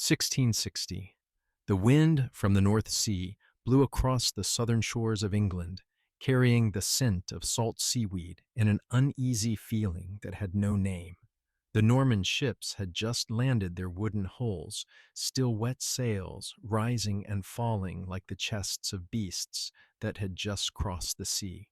1660. The wind from the North Sea blew across the southern shores of England, carrying the scent of salt seaweed and an uneasy feeling that had no name. The Norman ships had just landed their wooden hulls, still wet sails rising and falling like the chests of beasts that had just crossed the sea.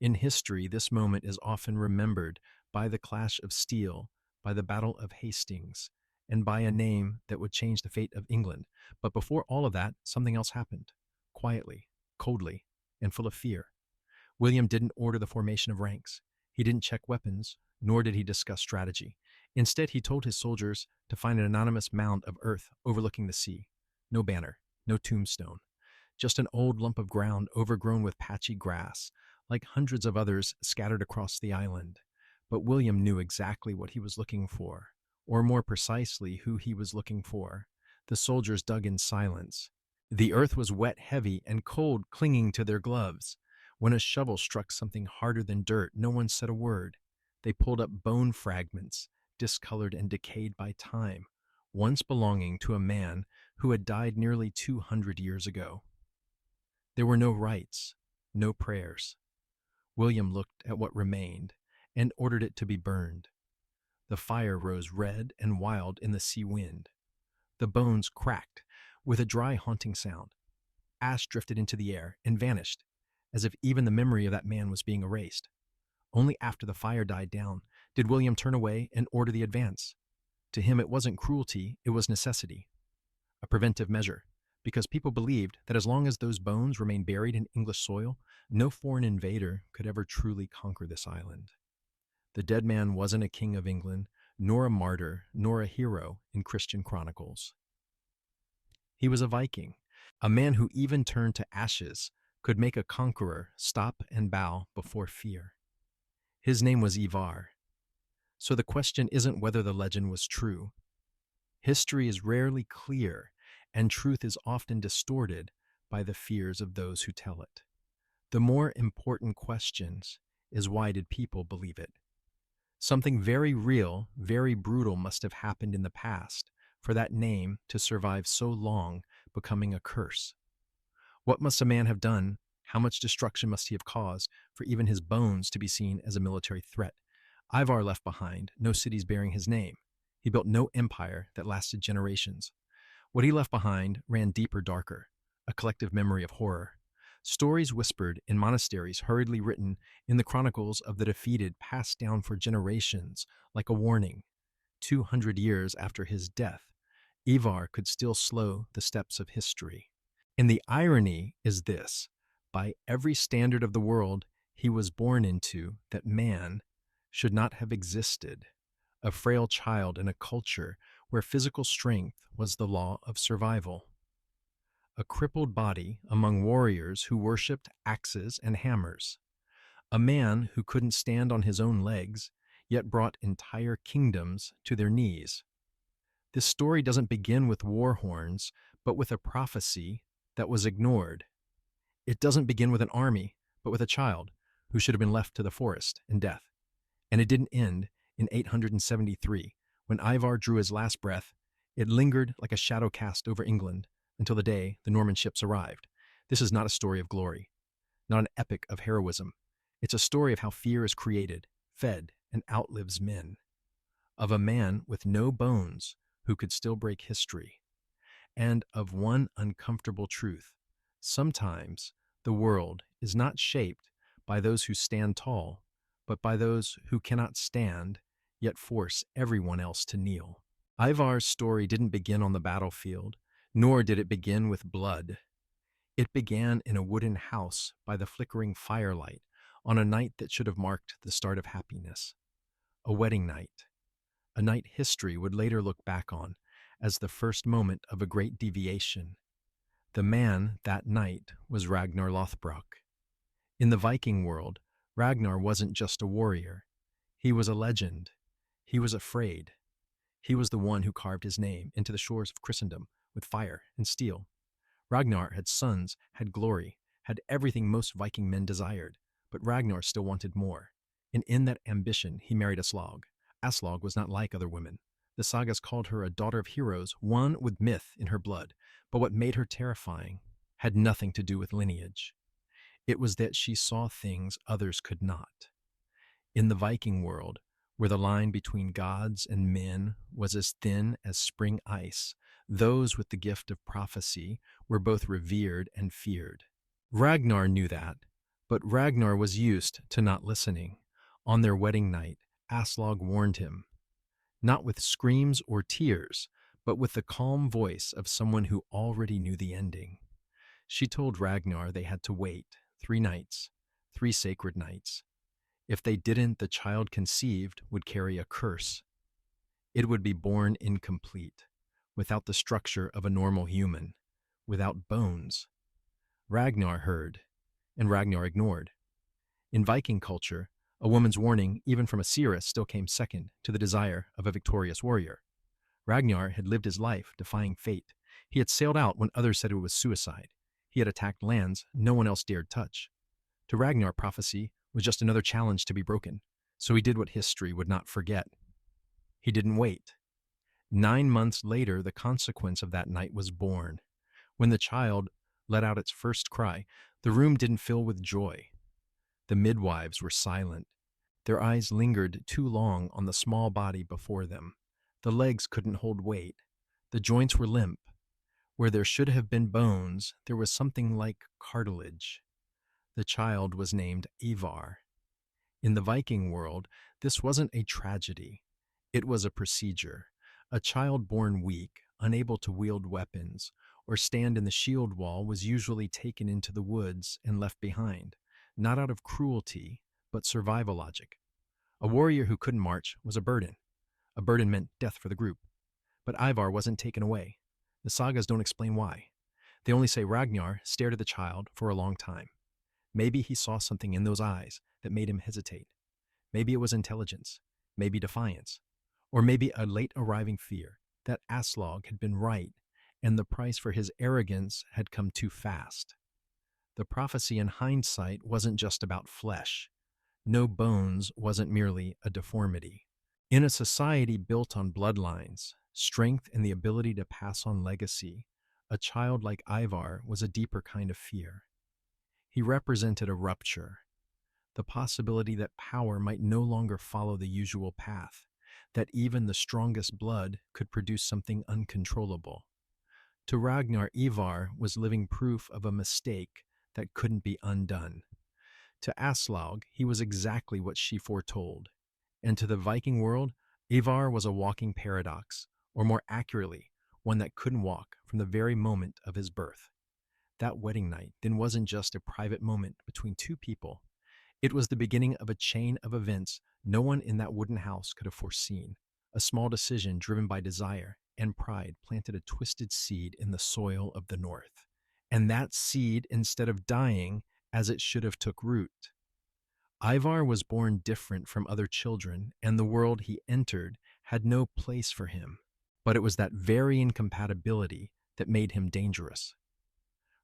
In history, this moment is often remembered by the clash of steel, by the Battle of Hastings, and by a name that would change the fate of England. But before all of that, something else happened, quietly, coldly, and full of fear. William didn't order the formation of ranks. He didn't check weapons, nor did he discuss strategy. Instead, he told his soldiers to find an anonymous mound of earth overlooking the sea. No banner, no tombstone, just an old lump of ground overgrown with patchy grass, like hundreds of others scattered across the island. But William knew exactly what he was looking for, or more precisely, who he was looking for. The soldiers dug in silence. The earth was wet, heavy, and cold, clinging to their gloves. When a shovel struck something harder than dirt, no one said a word. They pulled up bone fragments, discolored and decayed by time, once belonging to a man who had died nearly 200 years ago. There were no rites, no prayers. William looked at what remained and ordered it to be burned. The fire rose red and wild in the sea wind. The bones cracked with a dry, haunting sound. Ash drifted into the air and vanished, as if even the memory of that man was being erased. Only after the fire died down did William turn away and order the advance. To him, it wasn't cruelty, it was necessity, a preventive measure, because people believed that as long as those bones remained buried in English soil, no foreign invader could ever truly conquer this island. The dead man wasn't a king of England, nor a martyr, nor a hero in Christian chronicles. He was a Viking, a man who even turned to ashes could make a conqueror stop and bow before fear. His name was Ivar. So the question isn't whether the legend was true. History is rarely clear, and truth is often distorted by the fears of those who tell it. The more important question is, why did people believe it? Something very real, very brutal must have happened in the past for that name to survive so long, becoming a curse. What must a man have done? How much destruction must he have caused for even his bones to be seen as a military threat? Ivar left behind no cities bearing his name. He built no empire that lasted generations. What he left behind ran deeper, darker, a collective memory of horror. Stories whispered in monasteries, hurriedly written in the chronicles of the defeated, passed down for generations like a warning. 200 years after his death, Ivar could still slow the steps of history. And the irony is this: by every standard of the world he was born into, that man should not have existed, a frail child in a culture where physical strength was the law of survival. A crippled body among warriors who worshipped axes and hammers. A man who couldn't stand on his own legs, yet brought entire kingdoms to their knees. This story doesn't begin with war horns, but with a prophecy that was ignored. It doesn't begin with an army, but with a child who should have been left to the forest and death. And it didn't end in 873, when Ivar drew his last breath. It lingered like a shadow cast over England until the day the Norman ships arrived. This is not a story of glory, not an epic of heroism. It's a story of how fear is created, fed, and outlives men. Of a man with no bones who could still break history. And of one uncomfortable truth: sometimes the world is not shaped by those who stand tall, but by those who cannot stand, yet force everyone else to kneel. Ivar's story didn't begin on the battlefield, nor did it begin with blood. It began in a wooden house by the flickering firelight on a night that should have marked the start of happiness. A wedding night. A night history would later look back on as the first moment of a great deviation. The man that night was Ragnar Lothbrok. In the Viking world, Ragnar wasn't just a warrior. He was a legend. He was afraid. He was the one who carved his name into the shores of Christendom with fire and steel. Ragnar had sons, had glory, had everything most Viking men desired, but Ragnar still wanted more. And in that ambition, he married Aslog. Aslog was not like other women. The sagas called her a daughter of heroes, one with myth in her blood, but what made her terrifying had nothing to do with lineage. It was that she saw things others could not. In the Viking world, where the line between gods and men was as thin as spring ice, those with the gift of prophecy were both revered and feared. Ragnar knew that, but Ragnar was used to not listening. On their wedding night, Aslog warned him, not with screams or tears, but with the calm voice of someone who already knew the ending. She told Ragnar they had to wait 3 nights, 3 sacred nights. If they didn't, the child conceived would carry a curse. It would be born incomplete, without the structure of a normal human, without bones. Ragnar heard, and Ragnar ignored. In Viking culture, a woman's warning, even from a seeress, still came second to the desire of a victorious warrior. Ragnar had lived his life defying fate. He had sailed out when others said it was suicide. He had attacked lands no one else dared touch. To Ragnar, prophecy was just another challenge to be broken, so he did what history would not forget. He didn't wait. 9 months later, the consequence of that night was born. When the child let out its first cry, the room didn't fill with joy. The midwives were silent. Their eyes lingered too long on the small body before them. The legs couldn't hold weight. The joints were limp. Where there should have been bones, there was something like cartilage. The child was named Ivar. In the Viking world, this wasn't a tragedy. It was a procedure. A child born weak, unable to wield weapons, or stand in the shield wall was usually taken into the woods and left behind, not out of cruelty, but survival logic. A warrior who couldn't march was a burden. A burden meant death for the group. But Ivar wasn't taken away. The sagas don't explain why. They only say Ragnar stared at the child for a long time. Maybe he saw something in those eyes that made him hesitate. Maybe it was intelligence, maybe defiance, or maybe a late arriving fear that Aslog had been right and the price for his arrogance had come too fast. The prophecy in hindsight wasn't just about flesh. No bones wasn't merely a deformity. In a society built on bloodlines, strength, and the ability to pass on legacy, a child like Ivar was a deeper kind of fear. He represented a rupture, the possibility that power might no longer follow the usual path, that even the strongest blood could produce something uncontrollable. To Ragnar, Ivar was living proof of a mistake that couldn't be undone. To Aslog, he was exactly what she foretold. And to the Viking world, Ivar was a walking paradox, or more accurately, one that couldn't walk from the very moment of his birth. That wedding night then wasn't just a private moment between 2 people. It was the beginning of a chain of events no one in that wooden house could have foreseen. A small decision driven by desire and pride planted a twisted seed in the soil of the North. And that seed, instead of dying as it should have, took root. Ivar was born different from other children, and the world he entered had no place for him. But it was that very incompatibility that made him dangerous.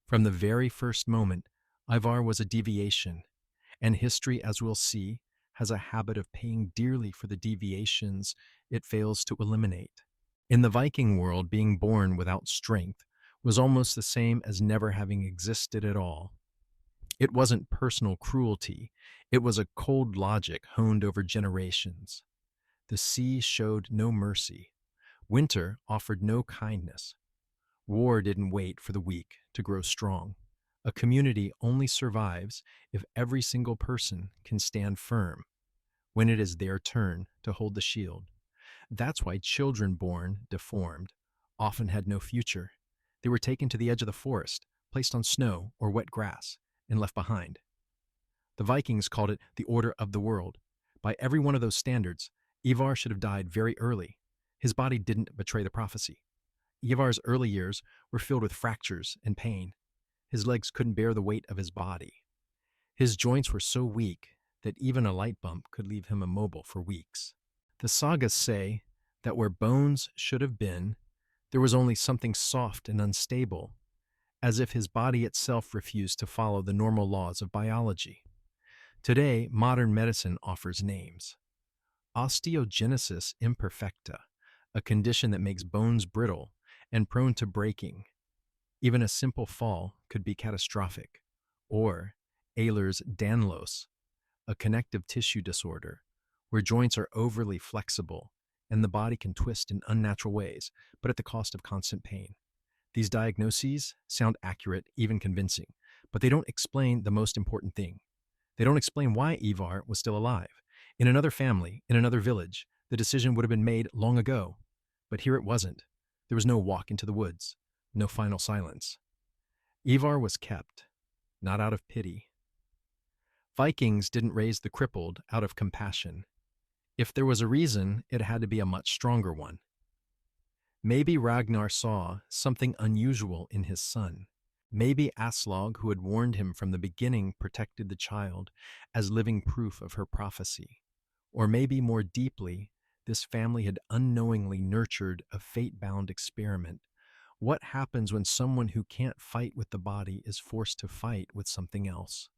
From the very first moment, Ivar was a deviation, and history, as we'll see, has a habit of paying dearly for the deviations it fails to eliminate. In the Viking world, being born without strength was almost the same as never having existed at all. It wasn't personal cruelty, it was a cold logic honed over generations. The sea showed no mercy. Winter offered no kindness. War didn't wait for the weak to grow strong. A community only survives if every single person can stand firm when it is their turn to hold the shield. That's why children born deformed often had no future. They were taken to the edge of the forest, placed on snow or wet grass, and left behind. The Vikings called it the order of the world. By every one of those standards, Ivar should have died very early. His body didn't betray the prophecy. Ivar's early years were filled with fractures and pain. His legs couldn't bear the weight of his body. His joints were so weak that even a light bump could leave him immobile for weeks. The sagas say that where bones should have been, there was only something soft and unstable, as if his body itself refused to follow the normal laws of biology. Today, modern medicine offers names. Osteogenesis imperfecta, a condition that makes bones brittle and prone to breaking. Even a simple fall could be catastrophic. Or Ehlers-Danlos, a connective tissue disorder, where joints are overly flexible and the body can twist in unnatural ways, but at the cost of constant pain. These diagnoses sound accurate, even convincing, but they don't explain the most important thing. They don't explain why Ivar was still alive. In another family, in another village, the decision would have been made long ago. But here it wasn't. There was no walk into the woods, no final silence. Ivar was kept, not out of pity. Vikings didn't raise the crippled out of compassion. If there was a reason, it had to be a much stronger one. Maybe Ragnar saw something unusual in his son. Maybe Aslog, who had warned him from the beginning, protected the child as living proof of her prophecy. Or maybe more deeply, this family had unknowingly nurtured a fate-bound experiment. What happens when someone who can't fight with the body is forced to fight with something else?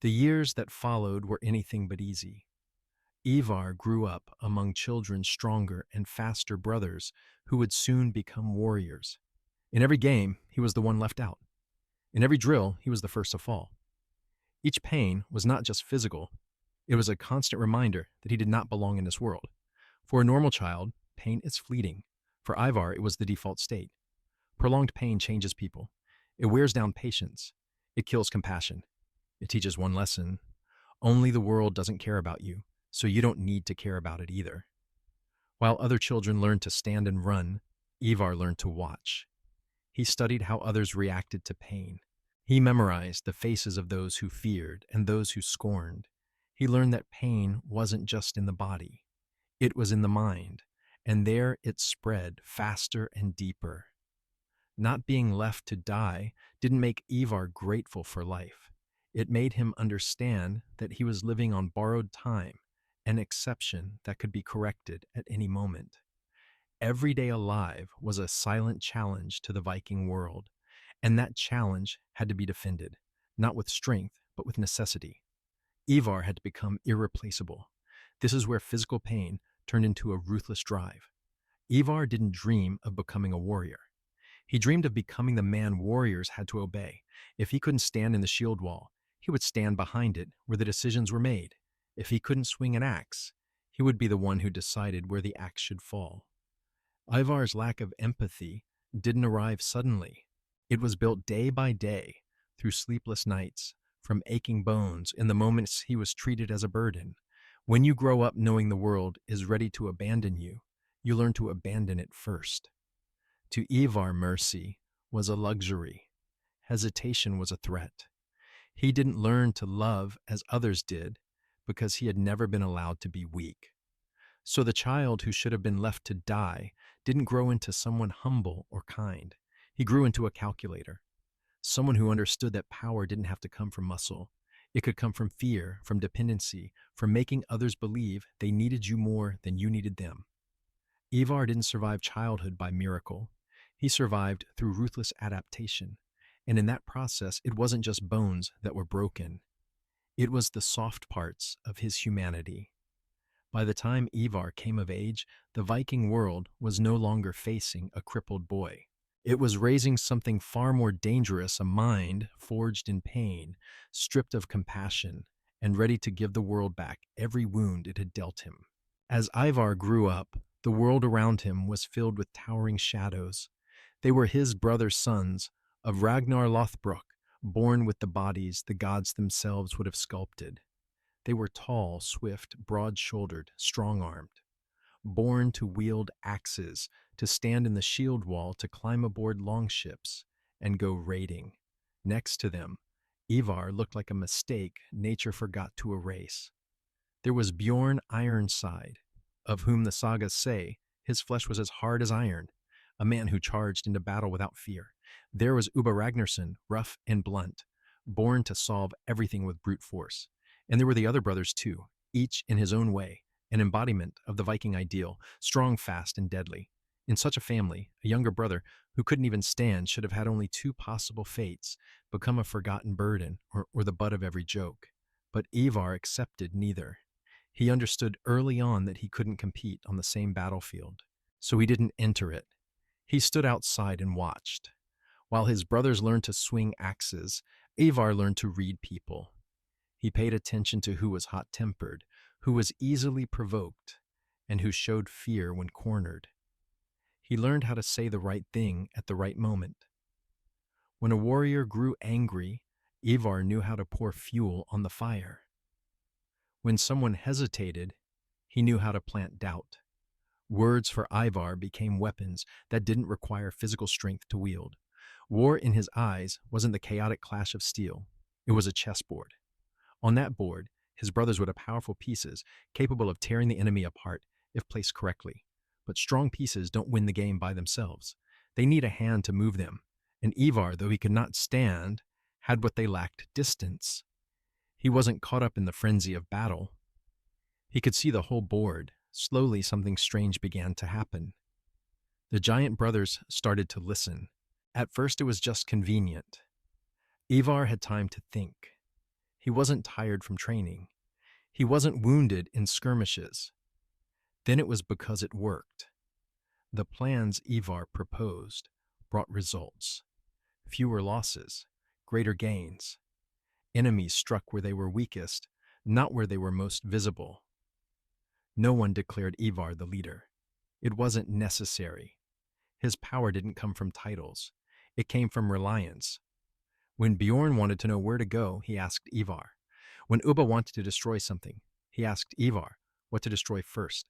The years that followed were anything but easy. Ivar grew up among children stronger and faster brothers who would soon become warriors. In every game, he was the one left out. In every drill, he was the first to fall. Each pain was not just physical. It was a constant reminder that he did not belong in this world. For a normal child, pain is fleeting. For Ivar, it was the default state. Prolonged pain changes people. It wears down patience. It kills compassion. It teaches one lesson. Only the world doesn't care about you, so you don't need to care about it either. While other children learned to stand and run, Ivar learned to watch. He studied how others reacted to pain. He memorized the faces of those who feared and those who scorned. He learned that pain wasn't just in the body. It was in the mind, and there it spread faster and deeper. Not being left to die didn't make Ivar grateful for life. It made him understand that he was living on borrowed time, an exception that could be corrected at any moment. Every day alive was a silent challenge to the Viking world, and that challenge had to be defended, not with strength, but with necessity. Ivar had to become irreplaceable. This is where physical pain turned into a ruthless drive. Ivar didn't dream of becoming a warrior. He dreamed of becoming the man warriors had to obey. If he couldn't stand in the shield wall, he would stand behind it where the decisions were made. If he couldn't swing an axe, he would be the one who decided where the axe should fall. Ivar's lack of empathy didn't arrive suddenly. It was built day by day, through sleepless nights, from aching bones, in the moments he was treated as a burden. When you grow up knowing the world is ready to abandon you, you learn to abandon it first. To Ivar, mercy was a luxury. Hesitation was a threat. He didn't learn to love as others did because he had never been allowed to be weak. So the child who should have been left to die didn't grow into someone humble or kind. He grew into a calculator, someone who understood that power didn't have to come from muscle. It could come from fear, from dependency, from making others believe they needed you more than you needed them. Ivar didn't survive childhood by miracle. He survived through ruthless adaptation. And in that process, it wasn't just bones that were broken. It was the soft parts of his humanity. By the time Ivar came of age, the Viking world was no longer facing a crippled boy. It was raising something far more dangerous, a mind forged in pain, stripped of compassion, and ready to give the world back every wound it had dealt him. As Ivar grew up, the world around him was filled with towering shadows. They were his brother's sons, of Ragnar Lothbrok, born with the bodies the gods themselves would have sculpted. They were tall, swift, broad-shouldered, strong-armed, born to wield axes, to stand in the shield wall, to climb aboard longships, and go raiding. Next to them, Ivar looked like a mistake nature forgot to erase. There was Bjorn Ironside, of whom the sagas say his flesh was as hard as iron, a man who charged into battle without fear. There was Ubba Ragnarsson, rough and blunt, born to solve everything with brute force. And there were the other brothers too, each in his own way, an embodiment of the Viking ideal, strong, fast, and deadly. In such a family, a younger brother who couldn't even stand should have had only two possible fates: become a forgotten burden or the butt of every joke. But Ivar accepted neither. He understood early on that he couldn't compete on the same battlefield. so he didn't enter it. He stood outside and watched. While his brothers learned to swing axes, Ivar learned to read people. He paid attention to who was hot-tempered, who was easily provoked, and who showed fear when cornered. He learned how to say the right thing at the right moment. When a warrior grew angry, Ivar knew how to pour fuel on the fire. When someone hesitated, he knew how to plant doubt. Words for Ivar became weapons that didn't require physical strength to wield. War in his eyes wasn't the chaotic clash of steel. It was a chessboard. On that board, his brothers would have powerful pieces capable of tearing the enemy apart if placed correctly. But strong pieces don't win the game by themselves. They need a hand to move them. And Ivar, though he could not stand, had what they lacked: distance. He wasn't caught up in the frenzy of battle. He could see the whole board. Slowly, something strange began to happen. The giant brothers started to listen. At first, it was just convenient. Ivar had time to think. He wasn't tired from training. He wasn't wounded in skirmishes. Then it was because it worked. The plans Ivar proposed brought results. Fewer losses, greater gains. Enemies struck where they were weakest, not where they were most visible. No one declared Ivar the leader. It wasn't necessary. His power didn't come from titles. It came from reliance. When Bjorn wanted to know where to go, he asked Ivar. When Ubba wanted to destroy something, he asked Ivar what to destroy first.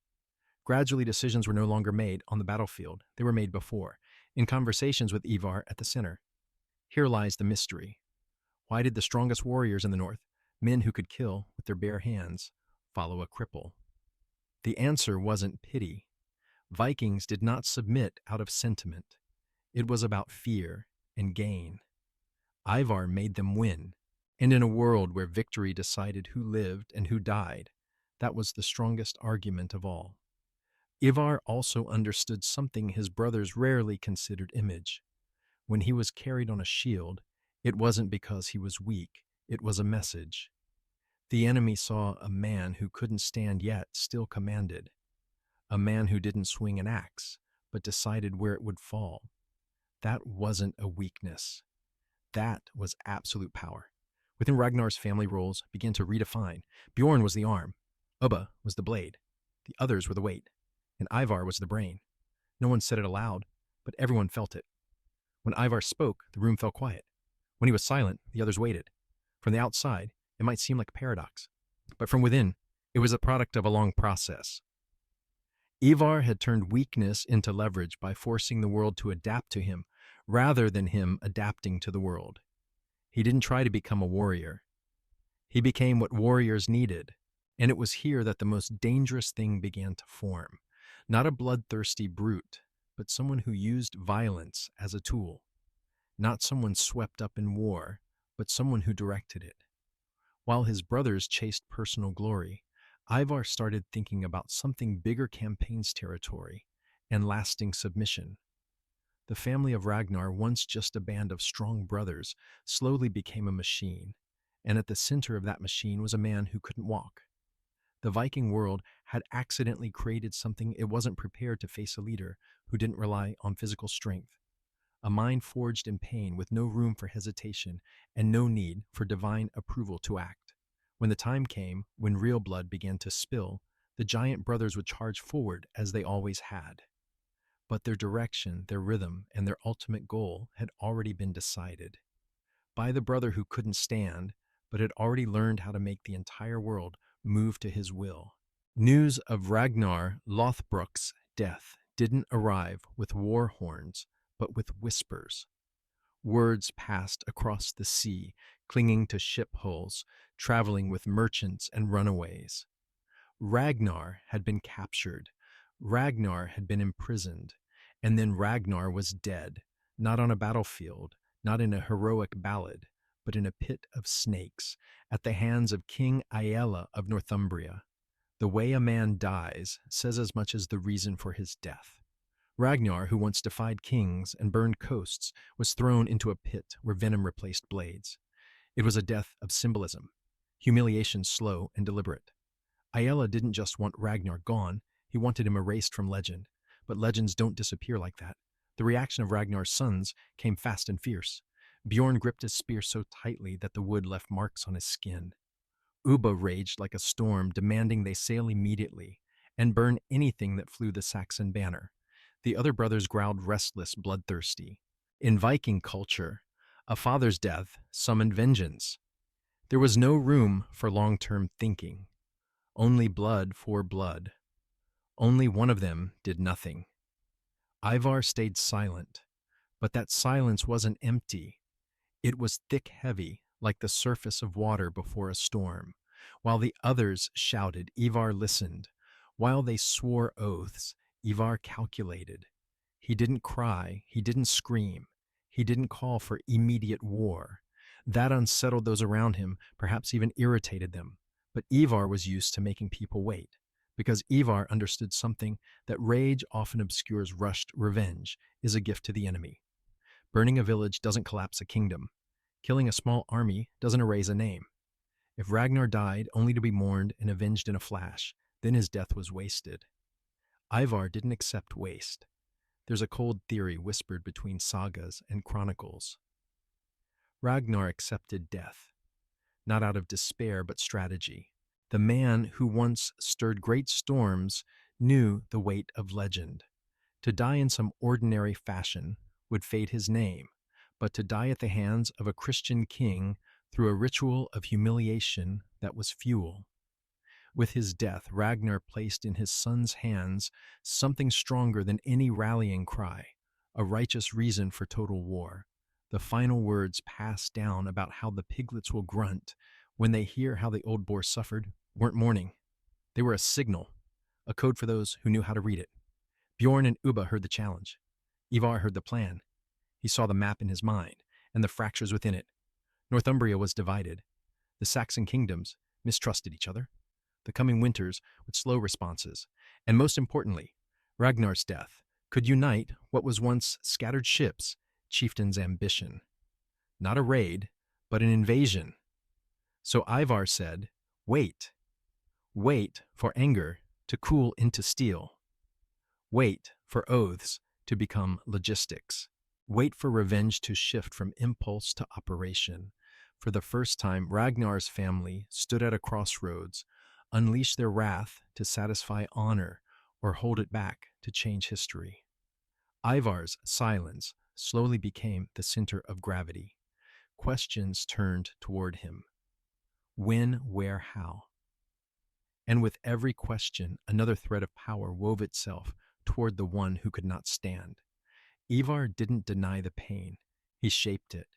Gradually, decisions were no longer made on the battlefield. They were made before, in conversations with Ivar at the center. Here lies the mystery. Why did the strongest warriors in the north, men who could kill with their bare hands, follow a cripple? The answer wasn't pity. Vikings did not submit out of sentiment. It was about fear and gain. Ivar made them win, and in a world where victory decided who lived and who died, that was the strongest argument of all. Ivar also understood something his brothers rarely considered image. When he was carried on a shield, it wasn't because he was weak, it was a message. The enemy saw a man who couldn't stand yet still commanded, a man who didn't swing an axe, but decided where it would fall. That wasn't a weakness. That was absolute power. Within Ragnar's family roles began to redefine. Bjorn was the arm, Ubba was the blade, the others were the weight, and Ivar was the brain. No one said it aloud, but everyone felt it. When Ivar spoke, the room fell quiet. When he was silent, the others waited. From the outside, it might seem like a paradox, but from within, it was a product of a long process. Ivar had turned weakness into leverage by forcing the world to adapt to him, rather than him adapting to the world. He didn't try to become a warrior. He became what warriors needed, and it was here that the most dangerous thing began to form. Not a bloodthirsty brute, but someone who used violence as a tool. Not someone swept up in war, but someone who directed it. While his brothers chased personal glory, Ivar started thinking about something bigger: campaign's territory and lasting submission. The family of Ragnar, once just a band of strong brothers, slowly became a machine, and at the center of that machine was a man who couldn't walk. The Viking world had accidentally created something it wasn't prepared to face: a leader who didn't rely on physical strength. A mind forged in pain with no room for hesitation and no need for divine approval to act. When the time came, when real blood began to spill, the giant brothers would charge forward as they always had. But their direction, their rhythm, and their ultimate goal had already been decided by the brother who couldn't stand, but had already learned how to make the entire world move to his will. News of Ragnar Lothbrok's death didn't arrive with war horns, but with whispers. Words passed across the sea, clinging to ship hulls, traveling with merchants and runaways. Ragnar had been captured. Ragnar had been imprisoned. And then Ragnar was dead, not on a battlefield, not in a heroic ballad, but in a pit of snakes, at the hands of King Aella of Northumbria. The way a man dies says as much as the reason for his death. Ragnar, who once defied kings and burned coasts, was thrown into a pit where venom replaced blades. It was a death of symbolism, humiliation slow and deliberate. Aella didn't just want Ragnar gone, he wanted him erased from legend. But legends don't disappear like that. The reaction of Ragnar's sons came fast and fierce. Bjorn gripped his spear so tightly that the wood left marks on his skin. Ubba raged like a storm, demanding they sail immediately and burn anything that flew the Saxon banner. The other brothers growled restless, bloodthirsty. In Viking culture, a father's death summoned vengeance. There was no room for long-term thinking. Only blood for blood. Only one of them did nothing. Ivar stayed silent, but that silence wasn't empty. It was thick-heavy, like the surface of water before a storm. While the others shouted, Ivar listened. While they swore oaths, Ivar calculated. He didn't cry, he didn't scream, he didn't call for immediate war. That unsettled those around him, perhaps even irritated them. But Ivar was used to making people wait, because Ivar understood something that rage often obscures rushed revenge is a gift to the enemy. Burning a village doesn't collapse a kingdom. Killing a small army doesn't erase a name. If Ragnar died only to be mourned and avenged in a flash, then his death was wasted. Ivar didn't accept waste. There's a cold theory whispered between sagas and chronicles. Ragnar accepted death, not out of despair but strategy. The man who once stirred great storms knew the weight of legend. To die in some ordinary fashion would fade his name, but to die at the hands of a Christian king through a ritual of humiliation that was fuel. With his death, Ragnar placed in his son's hands something stronger than any rallying cry, a righteous reason for total war. The final words passed down about how the piglets will grunt when they hear how the old boar suffered weren't mourning. They were a signal, a code for those who knew how to read it. Bjorn and Ubba heard the challenge. Ivar heard the plan. He saw the map in his mind and the fractures within it. Northumbria was divided. The Saxon kingdoms mistrusted each other. The coming winters with slow responses, and most importantly, Ragnar's death could unite what was once scattered ships, chieftain's ambition. Not a raid, but an invasion. So Ivar said, wait. Wait for anger to cool into steel. Wait for oaths to become logistics. Wait for revenge to shift from impulse to operation. For the first time, Ragnar's family stood at a crossroads, unleash their wrath to satisfy honor or hold it back to change history. Ivar's silence slowly became the center of gravity. Questions turned toward him. When, where, how? And with every question, another thread of power wove itself toward the one who could not stand. Ivar didn't deny the pain. He shaped it.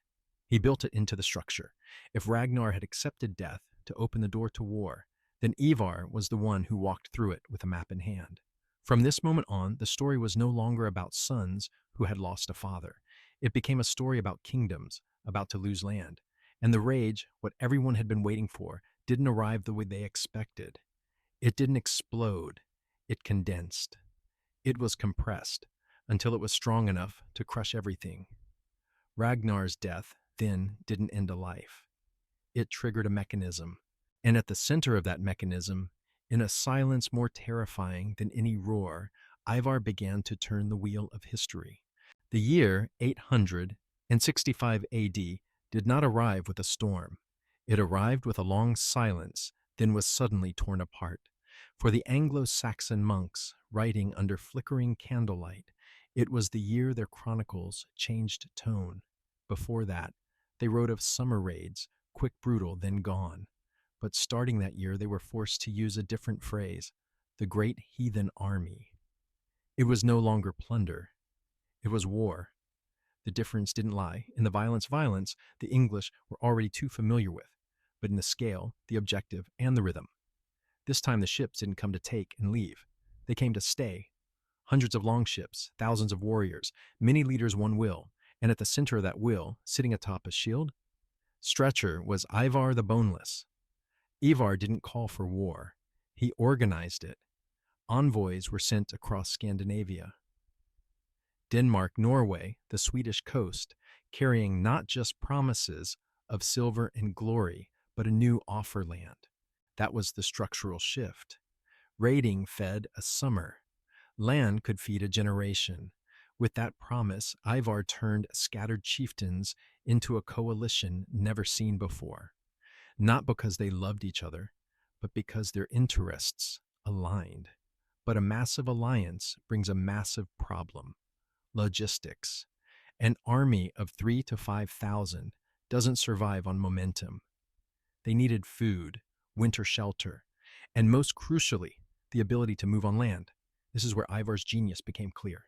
He built it into the structure. If Ragnar had accepted death to open the door to war, then Ivar was the one who walked through it with a map in hand. From this moment on, the story was no longer about sons who had lost a father. It became a story about kingdoms about to lose land. And the rage, what everyone had been waiting for, didn't arrive the way they expected. It didn't explode. It condensed. It was compressed until it was strong enough to crush everything. Ragnar's death then didn't end a life. It triggered a mechanism. And at the center of that mechanism, in a silence more terrifying than any roar, Ivar began to turn the wheel of history. The year 865 AD did not arrive with a storm. It arrived with a long silence, then was suddenly torn apart. For the Anglo-Saxon monks, writing under flickering candlelight, it was the year their chronicles changed tone. Before that, they wrote of summer raids, quick, brutal, then gone. But starting that year, they were forced to use a different phrase, the Great Heathen Army. It was no longer plunder. It was war. The difference didn't lie in the violence the English were already too familiar with, but in the scale, the objective, and the rhythm. This time the ships didn't come to take and leave. They came to stay. Hundreds of longships, thousands of warriors, many leaders, one will, and at the center of that will, sitting atop a shield, stretcher, was Ivar the Boneless. Ivar didn't call for war. He organized it. Envoys were sent across Scandinavia, Denmark, Norway, the Swedish coast, carrying not just promises of silver and glory, but a new offer land. That was the structural shift. Raiding fed a summer. Land could feed a generation. With that promise, Ivar turned scattered chieftains into a coalition never seen before, not because they loved each other, but because their interests aligned. But a massive alliance brings a massive problem: logistics. An army of 3 to 5,000 doesn't survive on momentum. They needed food, winter shelter, and most crucially, the ability to move on land. This is where Ivar's genius became clear.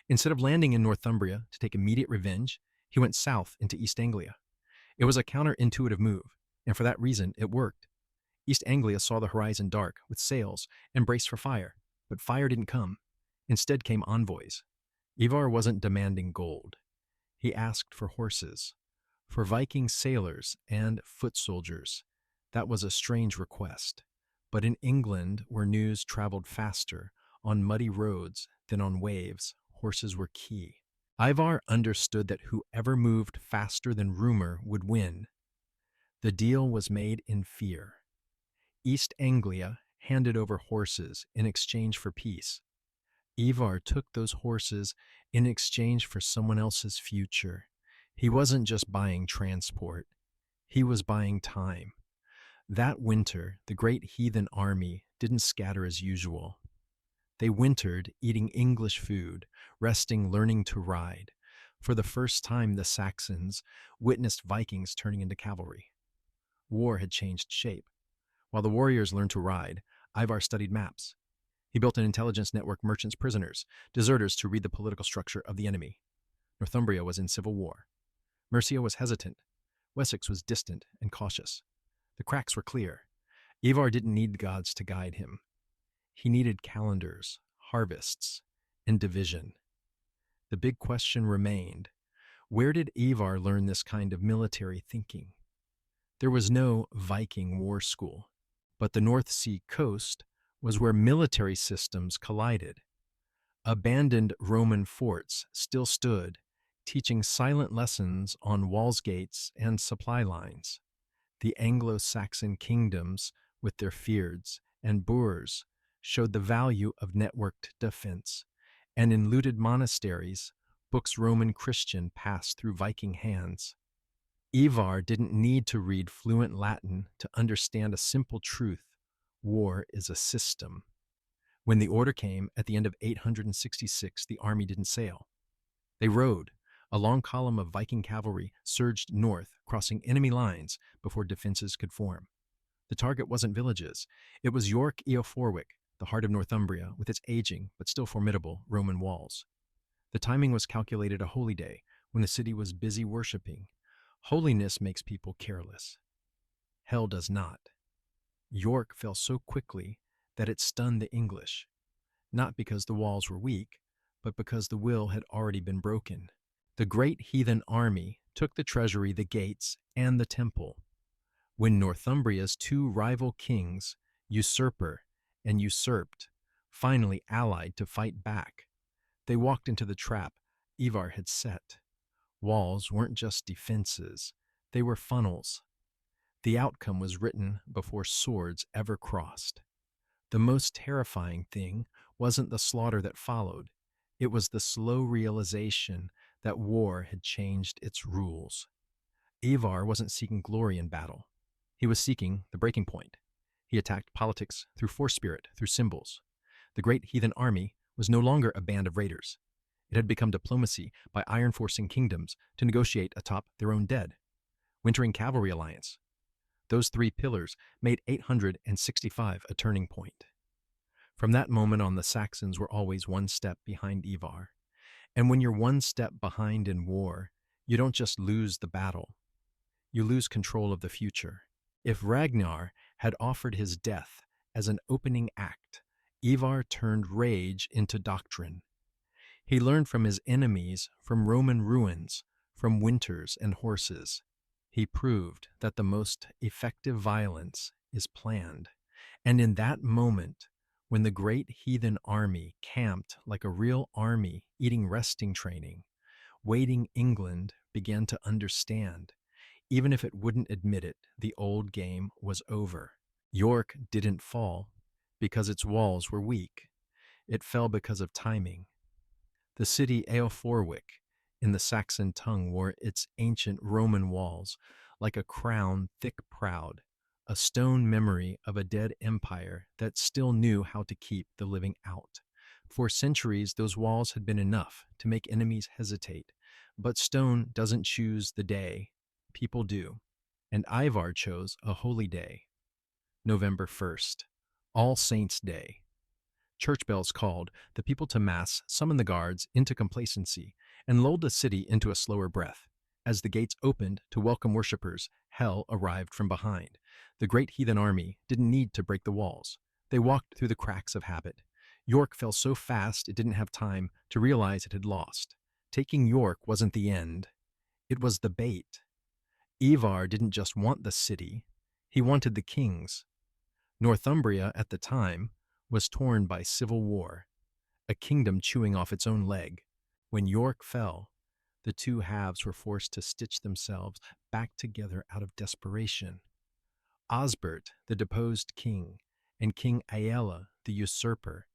Instead of landing in Northumbria to take immediate revenge, he went south into East Anglia. It was a counterintuitive move, and for that reason, it worked. East Anglia saw the horizon dark with sails and braced for fire, but fire didn't come. Instead came envoys. Ivar wasn't demanding gold. He asked for horses, for Viking sailors and foot soldiers. That was a strange request. But in England, where news traveled faster on muddy roads than on waves, horses were key. Ivar understood that whoever moved faster than rumor would win. The deal was made in fear. East Anglia handed over horses in exchange for peace. Ivar took those horses in exchange for someone else's future. He wasn't just buying transport, he was buying time. That winter, the Great Heathen Army didn't scatter as usual. They wintered eating English food, resting, learning to ride. For the first time, the Saxons witnessed Vikings turning into cavalry. War had changed shape. While the warriors learned to ride, Ivar studied maps. He built an intelligence network: merchants, prisoners, deserters to read the political structure of the enemy. Northumbria was in civil war. Mercia was hesitant. Wessex was distant and cautious. The cracks were clear. Ivar didn't need gods to guide him. He needed calendars, harvests, and division. The big question remained: where did Ivar learn this kind of military thinking? There was no Viking war school, but the North Sea coast was where military systems collided. Abandoned Roman forts still stood, teaching silent lessons on walls, gates, and supply lines. The Anglo-Saxon kingdoms, with their fyrds and boors, showed the value of networked defense, and in looted monasteries, books Roman Christian passed through Viking hands. Ivar didn't need to read fluent Latin to understand a simple truth: war is a system. When the order came at the end of 866, the army didn't sail. They rode. A long column of Viking cavalry surged north, crossing enemy lines before defenses could form. The target wasn't villages. It was York Eoforwic, the heart of Northumbria, with its aging but still formidable Roman walls. The timing was calculated: a holy day, when the city was busy worshiping. Holiness makes people careless. Hell does not. York fell so quickly that it stunned the English, not because the walls were weak, but because the will had already been broken. The Great Heathen Army took the treasury, the gates, and the temple. When Northumbria's two rival kings, usurper and usurped, finally allied to fight back, they walked into the trap Ivar had set. Walls weren't just defenses, they were funnels. The outcome was written before swords ever crossed. The most terrifying thing wasn't the slaughter that followed. It was the slow realization that war had changed its rules. Ivar wasn't seeking glory in battle. He was seeking the breaking point. He attacked politics through force spirit, through symbols. The Great Heathen Army was no longer a band of raiders. It had become diplomacy by iron-forcing kingdoms to negotiate atop their own dead. Wintering Cavalry Alliance. Those three pillars made 865 a turning point. From that moment on, the Saxons were always one step behind Ivar. And when you're one step behind in war, you don't just lose the battle, you lose control of the future. If Ragnar had offered his death as an opening act, Ivar turned rage into doctrine. He learned from his enemies, from Roman ruins, from winters and horses. He proved that the most effective violence is planned. And in that moment, when the Great Heathen Army camped like a real army eating resting training, waiting England began to understand. Even if it wouldn't admit it, the old game was over. York didn't fall because its walls were weak. It fell because of timing. The city Eoforwic in the Saxon tongue wore its ancient Roman walls like a crown thick proud, a stone memory of a dead empire that still knew how to keep the living out. For centuries, those walls had been enough to make enemies hesitate, but stone doesn't choose the day, people do. And Ivar chose a holy day, November 1st, All Saints' Day. Church bells called the people to Mass, summoned the guards into complacency, and lulled the city into a slower breath. As the gates opened to welcome worshippers, hell arrived from behind. The Great Heathen Army didn't need to break the walls. They walked through the cracks of habit. York fell so fast it didn't have time to realize it had lost. Taking York wasn't the end. It was the bait. Ivar didn't just want the city. He wanted the kings. Northumbria, at the time, was torn by civil war, a kingdom chewing off its own leg. When York fell, the two halves were forced to stitch themselves back together out of desperation. Osbert, the deposed king, and King Aella, the usurper,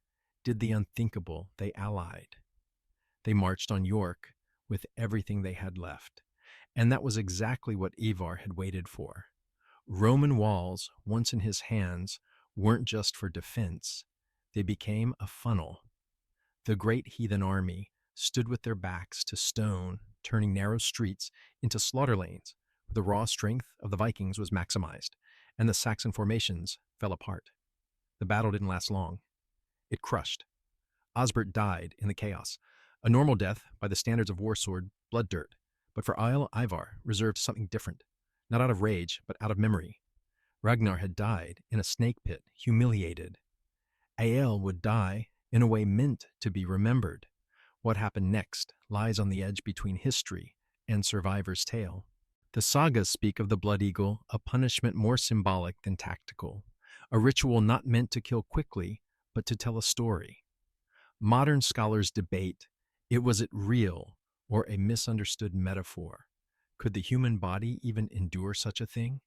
did the unthinkable. They allied. They marched on York with everything they had left, and that was exactly what Ivar had waited for. Roman walls, once in his hands, weren't just for defense. They became a funnel. The Great Heathen Army stood with their backs to stone, turning narrow streets into slaughter lanes, where the raw strength of the Vikings was maximized, and the Saxon formations fell apart. The battle didn't last long. It crushed. Osbert died in the chaos, a normal death by the standards of war sword, blood dirt, but for Ivar reserved something different, not out of rage, but out of memory. Ragnar had died in a snake pit, humiliated. Ael would die in a way meant to be remembered. What happened next lies on the edge between history and survivor's tale. The sagas speak of the blood eagle, a punishment more symbolic than tactical, a ritual not meant to kill quickly, but to tell a story. Modern scholars debate, was it real or a misunderstood metaphor? Could the human body even endure such a thing?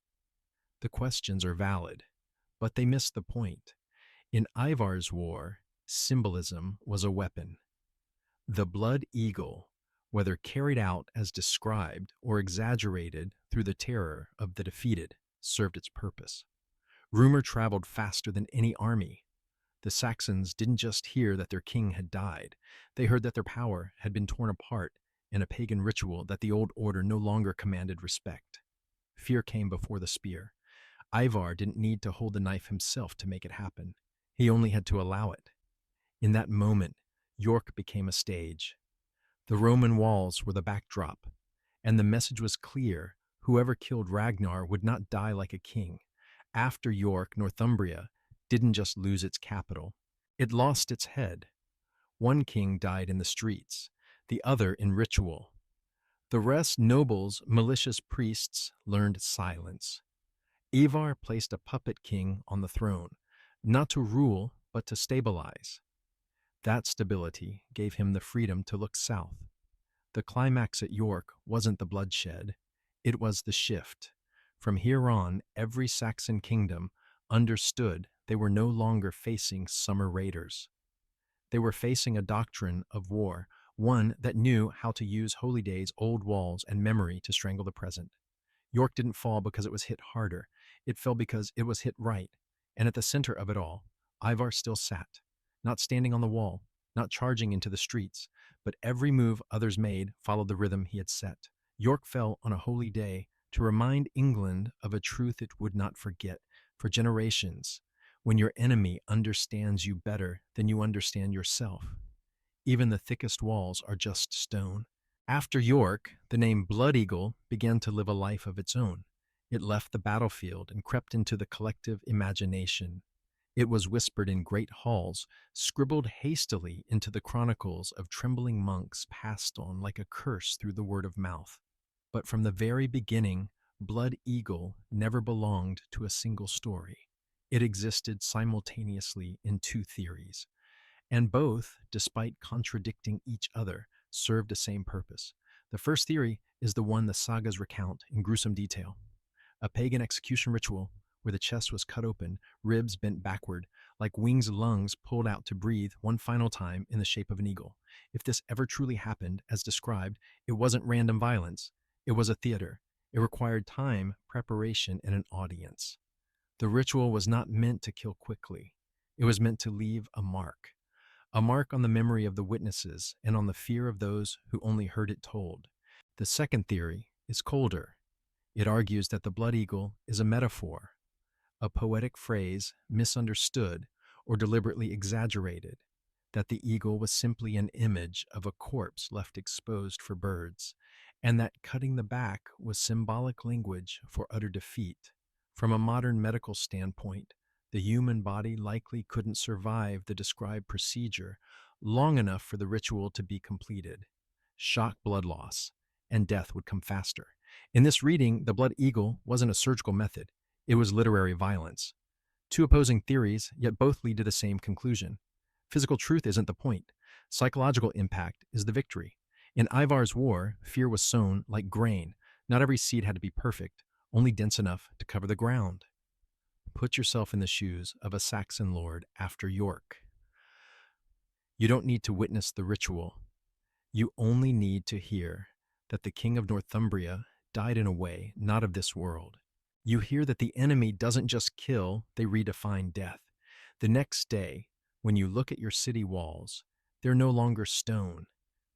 The questions are valid, but they miss the point. In Ivar's war, symbolism was a weapon. The blood eagle, whether carried out as described or exaggerated through the terror of the defeated, served its purpose. Rumor traveled faster than any army. The Saxons didn't just hear that their king had died, they heard that their power had been torn apart in a pagan ritual that the old order no longer commanded respect. Fear came before the spear. Ivar didn't need to hold the knife himself to make it happen. He only had to allow it. In that moment, York became a stage. The Roman walls were the backdrop, and the message was clear: whoever killed Ragnar would not die like a king. After York, Northumbria didn't just lose its capital, it lost its head. One king died in the streets, the other in ritual. The rest, nobles, malicious priests, learned silence. Ivar placed a puppet king on the throne, not to rule, but to stabilize. That stability gave him the freedom to look south. The climax at York wasn't the bloodshed, it was the shift. From here on, every Saxon kingdom understood they were no longer facing summer raiders. They were facing a doctrine of war, one that knew how to use holy days, old walls, and memory to strangle the present. York didn't fall because it was hit harder. It fell because it was hit right. And at the center of it all, Ivar still sat, not standing on the wall, not charging into the streets, but every move others made followed the rhythm he had set. York fell on a holy day to remind England of a truth it would not forget for generations: when your enemy understands you better than you understand yourself, even the thickest walls are just stone. After York, the name Blood Eagle began to live a life of its own. It left the battlefield and crept into the collective imagination. It was whispered in great halls, scribbled hastily into the chronicles of trembling monks, passed on like a curse through the word of mouth. But from the very beginning, Blood Eagle never belonged to a single story. It existed simultaneously in two theories, and both, despite contradicting each other, served the same purpose. The first theory is the one the sagas recount in gruesome detail: a pagan execution ritual where the chest was cut open, ribs bent backward, like wings lungs pulled out to breathe one final time in the shape of an eagle. If this ever truly happened, as described, it wasn't random violence. It was a theater. It required time, preparation, and an audience. The ritual was not meant to kill quickly. It was meant to leave a mark on the memory of the witnesses and on the fear of those who only heard it told. The second theory is colder. It argues that the blood eagle is a metaphor, a poetic phrase misunderstood or deliberately exaggerated, that the eagle was simply an image of a corpse left exposed for birds, and that cutting the back was symbolic language for utter defeat. From a modern medical standpoint, the human body likely couldn't survive the described procedure long enough for the ritual to be completed. Shock blood loss, and death would come faster. In this reading, the blood eagle wasn't a surgical method, it was literary violence. Two opposing theories, yet both lead to the same conclusion. Physical truth isn't the point. Psychological impact is the victory. In Ivar's war, fear was sown like grain. Not every seed had to be perfect, only dense enough to cover the ground. Put yourself in the shoes of a Saxon lord after York. You don't need to witness the ritual. You only need to hear that the king of Northumbria died in a way not of this world. You hear that the enemy doesn't just kill, they redefine death. The next day, when you look at your city walls, they're no longer stone.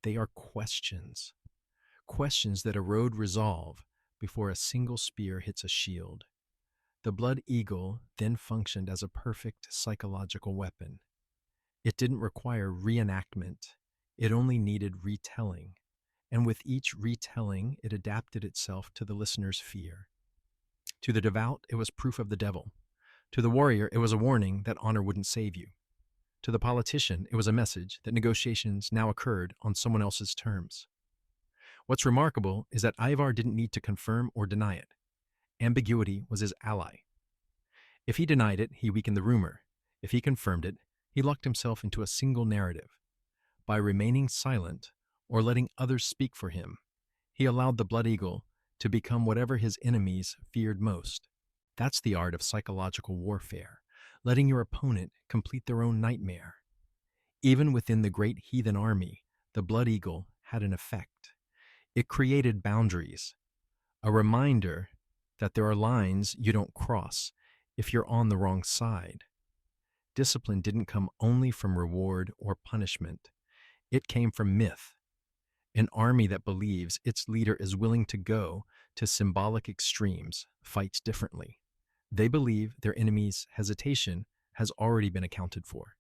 They are questions. Questions that erode resolve before a single spear hits a shield. The blood eagle then functioned as a perfect psychological weapon. It didn't require reenactment. It only needed retelling. And with each retelling, it adapted itself to the listener's fear. To the devout, it was proof of the devil. To the warrior, it was a warning that honor wouldn't save you. To the politician, it was a message that negotiations now occurred on someone else's terms. What's remarkable is that Ivar didn't need to confirm or deny it. Ambiguity was his ally. If he denied it, he weakened the rumor. If he confirmed it, he locked himself into a single narrative. By remaining silent or letting others speak for him, he allowed the blood eagle to become whatever his enemies feared most. That's the art of psychological warfare, letting your opponent complete their own nightmare. Even within the Great Heathen Army, the blood eagle had an effect. It created boundaries, a reminder that there are lines you don't cross if you're on the wrong side. Discipline didn't come only from reward or punishment. It came from myth. An army that believes its leader is willing to go to symbolic extremes fights differently. They believe their enemy's hesitation has already been accounted for.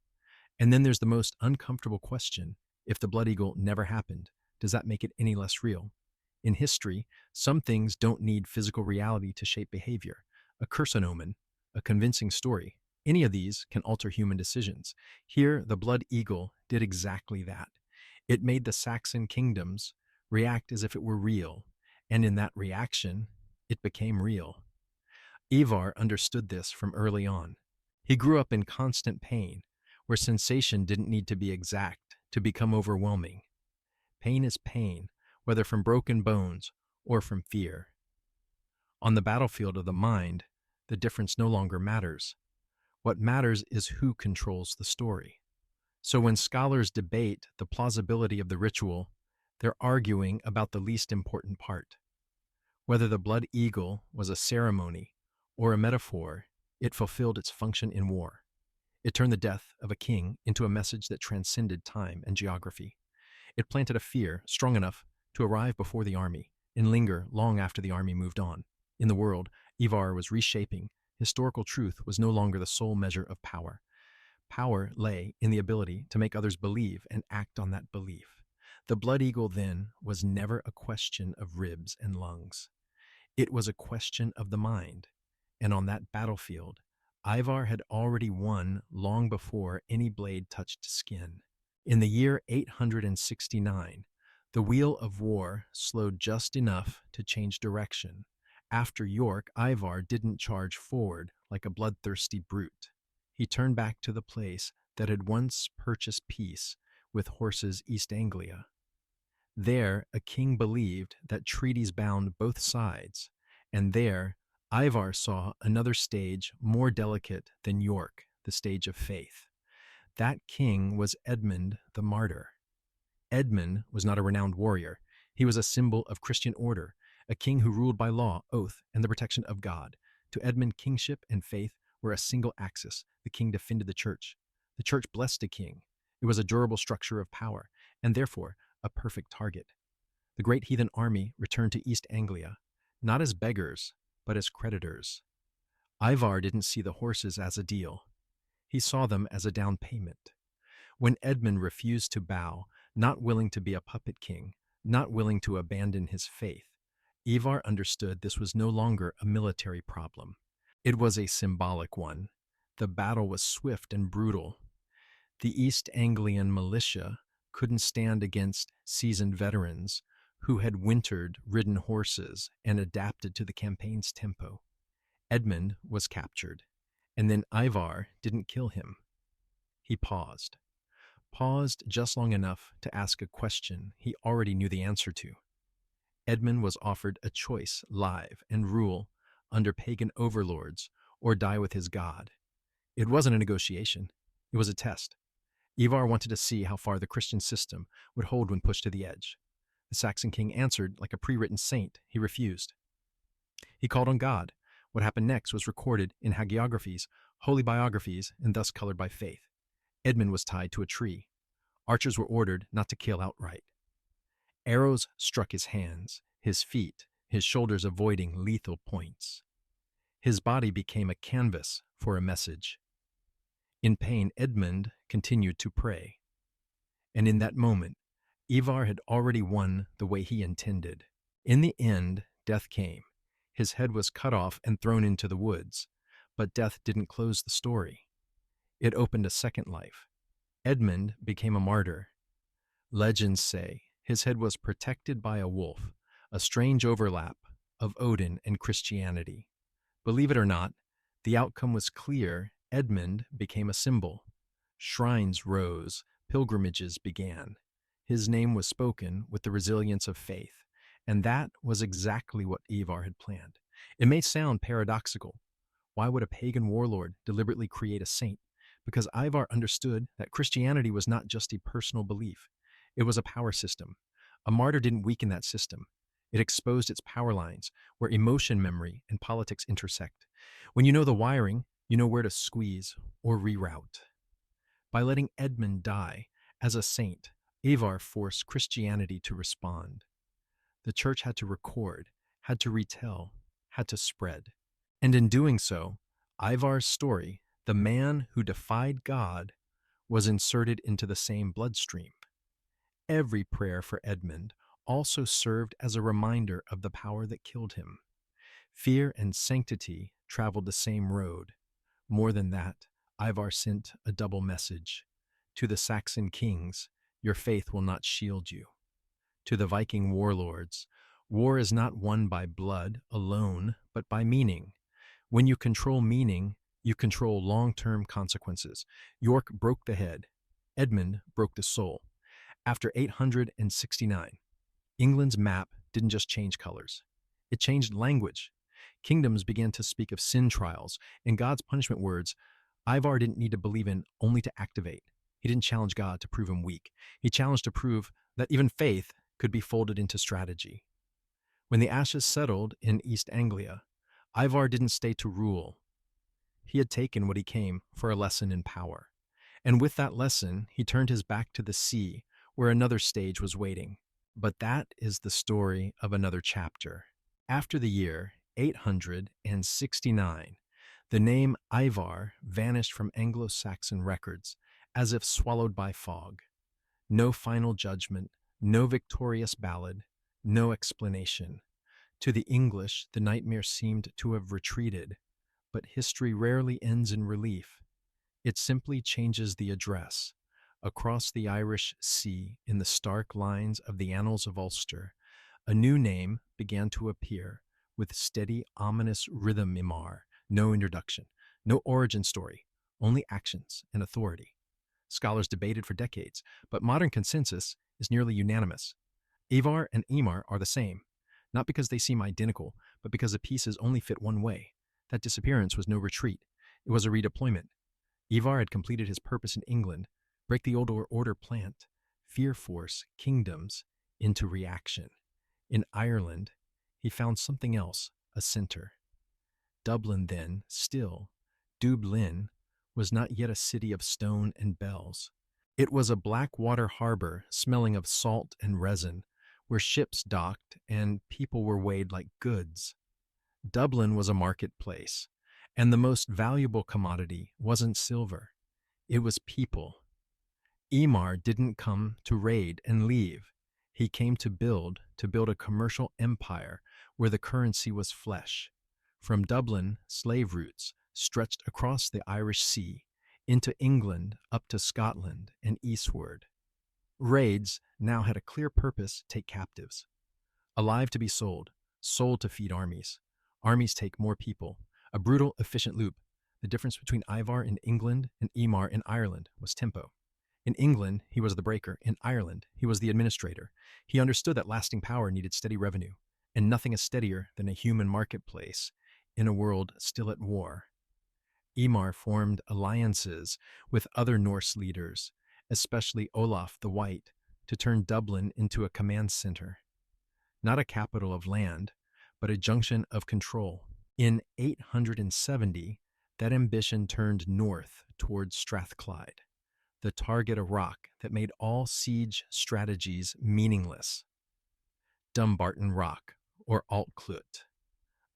And then there's the most uncomfortable question. If the blood eagle never happened, does that make it any less real? In history, some things don't need physical reality to shape behavior. A curse omen, a convincing story, any of these can alter human decisions. Here, the blood eagle did exactly that. It made the Saxon kingdoms react as if it were real, and in that reaction, it became real. Ivar understood this from early on. He grew up in constant pain, where sensation didn't need to be exact to become overwhelming. Pain is pain, whether from broken bones or from fear. On the battlefield of the mind, the difference no longer matters. What matters is who controls the story. So when scholars debate the plausibility of the ritual, they're arguing about the least important part. Whether the blood eagle was a ceremony or a metaphor, it fulfilled its function in war. It turned the death of a king into a message that transcended time and geography. It planted a fear strong enough to arrive before the army and linger long after the army moved on. In the world Ivar was reshaping, historical truth was no longer the sole measure of power. Power lay in the ability to make others believe and act on that belief. The blood eagle, then, was never a question of ribs and lungs. It was a question of the mind. And on that battlefield, Ivar had already won long before any blade touched skin. In the year 869, the wheel of war slowed just enough to change direction. After York, Ivar didn't charge forward like a bloodthirsty brute. He turned back to the place that had once purchased peace with Horse's East Anglia. There, a king believed that treaties bound both sides, and there, Ivar saw another stage more delicate than York, the stage of faith. That king was Edmund the Martyr. Edmund was not a renowned warrior. He was a symbol of Christian order, a king who ruled by law, oath, and the protection of God. To Edmund, kingship and faith were a single axis. The king defended the church. The church blessed a king. It was a durable structure of power, and therefore a perfect target. The Great Heathen Army returned to East Anglia, not as beggars, but as creditors. Ivar didn't see the horses as a deal. He saw them as a down payment. When Edmund refused to bow, not willing to be a puppet king, not willing to abandon his faith, Ivar understood this was no longer a military problem. It was a symbolic one. The battle was swift and brutal. The East Anglian militia couldn't stand against seasoned veterans who had ridden horses and adapted to the campaign's tempo. Edmund was captured, and then Ivar didn't kill him. He paused just long enough to ask a question he already knew the answer to. Edmund was offered a choice: live and rule under pagan overlords, or die with his god. It wasn't a negotiation. It was a test. Ivar wanted to see how far the Christian system would hold when pushed to the edge. The Saxon king answered like a pre-written saint. He refused. He called on God. What happened next was recorded in hagiographies, holy biographies, and thus colored by faith. Edmund was tied to a tree. Archers were ordered not to kill outright. Arrows struck his hands, his feet, his shoulders avoiding lethal points. His body became a canvas for a message. In pain, Edmund continued to pray. And in that moment, Ivar had already won the way he intended. In the end, death came. His head was cut off and thrown into the woods, but death didn't close the story. It opened a second life. Edmund became a martyr. Legends say his head was protected by a wolf, a strange overlap of Odin and Christianity. Believe it or not, the outcome was clear. Edmund became a symbol. Shrines rose, pilgrimages began. His name was spoken with the resilience of faith, and that was exactly what Ivar had planned. It may sound paradoxical. Why would a pagan warlord deliberately create a saint? Because Ivar understood that Christianity was not just a personal belief. It was a power system. A martyr didn't weaken that system. It exposed its power lines, where emotion, memory, and politics intersect. When you know the wiring, you know where to squeeze or reroute. By letting Edmund die as a saint, Ivar forced Christianity to respond. The church had to record, had to retell, had to spread. And in doing so, Ivar's story, the man who defied God, was inserted into the same bloodstream. Every prayer for Edmund also served as a reminder of the power that killed him. Fear and sanctity traveled the same road. More than that, Ivar sent a double message. To the Saxon kings, your faith will not shield you. To the Viking warlords, war is not won by blood alone, but by meaning. When you control meaning, you control long-term consequences. York broke the head. Edmund broke the soul. After 869, England's map didn't just change colors. It changed language. Kingdoms began to speak of sin trials and God's punishment words. Ivar didn't need to believe in only to activate. He didn't challenge God to prove him weak. He challenged to prove that even faith could be folded into strategy. When the ashes settled in East Anglia, Ivar didn't stay to rule. He had taken what he came for: a lesson in power. And with that lesson, he turned his back to the sea, where another stage was waiting. But that is the story of another chapter. After the year 869, the name Ivar vanished from Anglo-Saxon records as if swallowed by fog. No final judgment, no victorious ballad, no explanation. To the English, the nightmare seemed to have retreated, but history rarely ends in relief. It simply changes the address. Across the Irish Sea, in the stark lines of the Annals of Ulster, a new name began to appear with steady, ominous rhythm. Imar. No introduction, no origin story, only actions and authority. Scholars debated for decades, but modern consensus is nearly unanimous. Ivar and Imar are the same, not because they seem identical, but because the pieces only fit one way. That disappearance was no retreat. It was a redeployment. Ivar had completed his purpose in England, break the old order plant, fear force kingdoms into reaction. In Ireland, he found something else, a center. Dublin then, still, Dublin, was not yet a city of stone and bells. It was a black water harbor smelling of salt and resin, where ships docked and people were weighed like goods. Dublin was a marketplace, and the most valuable commodity wasn't silver, it was people. Imar didn't come to raid and leave. He came to build a commercial empire where the currency was flesh. From Dublin, slave routes stretched across the Irish Sea, into England, up to Scotland, and eastward. Raids now had a clear purpose: take captives. Alive to be sold, sold to feed armies. Armies take more people. A brutal, efficient loop. The difference between Ivar in England and Imar in Ireland was tempo. In England, he was the breaker. In Ireland, he was the administrator. He understood that lasting power needed steady revenue, and nothing is steadier than a human marketplace in a world still at war. Imar formed alliances with other Norse leaders, especially Olaf the White, to turn Dublin into a command center. Not a capital of land, but a junction of control. In 870, that ambition turned north towards Strathclyde, the target a rock that made all siege strategies meaningless. Dumbarton Rock, or Altclut,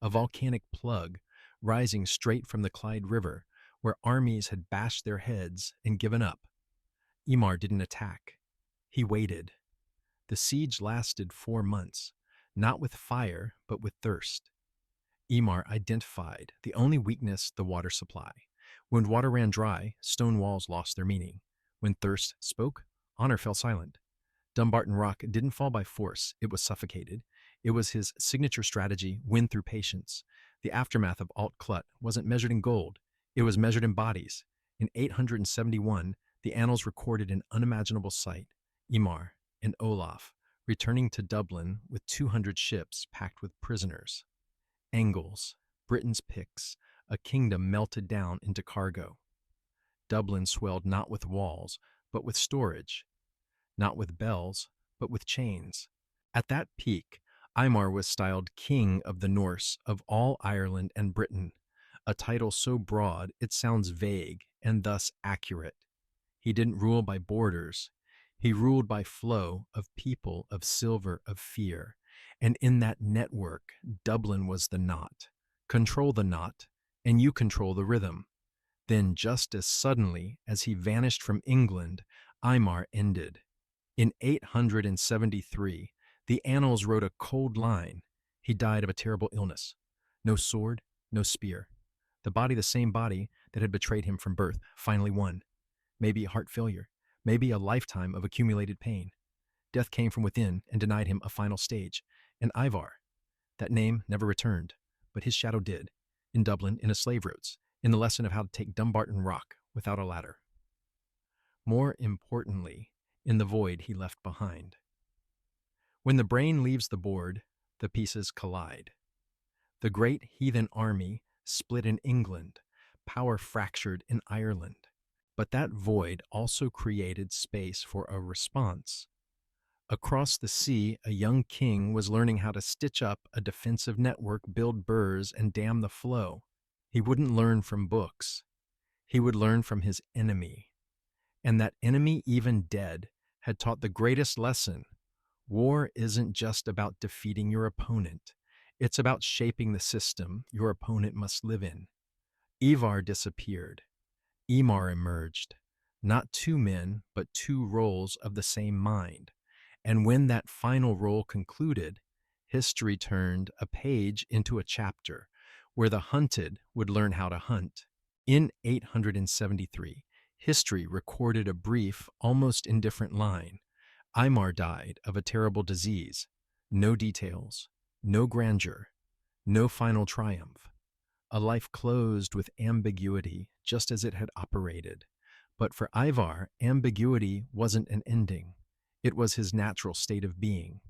a volcanic plug rising straight from the Clyde River, where armies had bashed their heads and given up. Imar didn't attack. He waited. The siege lasted 4 months, not with fire, but with thirst. Imar identified the only weakness: the water supply. When water ran dry, stone walls lost their meaning. When thirst spoke, honor fell silent. Dumbarton Rock didn't fall by force, it was suffocated. It was his signature strategy: win through patience. The aftermath of Altclut wasn't measured in gold, it was measured in bodies. In 871, the annals recorded an unimaginable sight: Imar and Olaf returning to Dublin with 200 ships packed with prisoners. Angles, Britain's picks, a kingdom melted down into cargo. Dublin swelled not with walls, but with storage, not with bells, but with chains. At that peak, Imar was styled King of the Norse, of all Ireland and Britain, a title so broad it sounds vague and thus accurate. He didn't rule by borders. He ruled by flow of people, of silver, of fear. And in that network, Dublin was the knot. Control the knot, and you control the rhythm. Then, just as suddenly as he vanished from England, Imar ended. In 873, the annals wrote a cold line: he died of a terrible illness. No sword, no spear. The body, the same body that had betrayed him from birth, finally won. Maybe a heart failure, maybe a lifetime of accumulated pain. Death came from within and denied him a final stage. And Ivar, that name never returned, but his shadow did, in Dublin, in a slave routes, in the lesson of how to take Dumbarton Rock without a ladder. More importantly, in the void he left behind. When the brain leaves the board, the pieces collide. The Great Heathen Army split in England, power fractured in Ireland. But that void also created space for a response. Across the sea, a young king was learning how to stitch up a defensive network, build burrs, and dam the flow. He wouldn't learn from books. He would learn from his enemy. And that enemy, even dead, had taught the greatest lesson. War isn't just about defeating your opponent. It's about shaping the system your opponent must live in. Ivar disappeared. Imar emerged. Not two men, but two roles of the same mind. And when that final role concluded, history turned a page into a chapter where the hunted would learn how to hunt. In 873, history recorded a brief, almost indifferent line. Imar died of a terrible disease. No details, no grandeur, no final triumph. A life closed with ambiguity, just as it had operated. But for Ivar, ambiguity wasn't an ending. It was his natural state of being,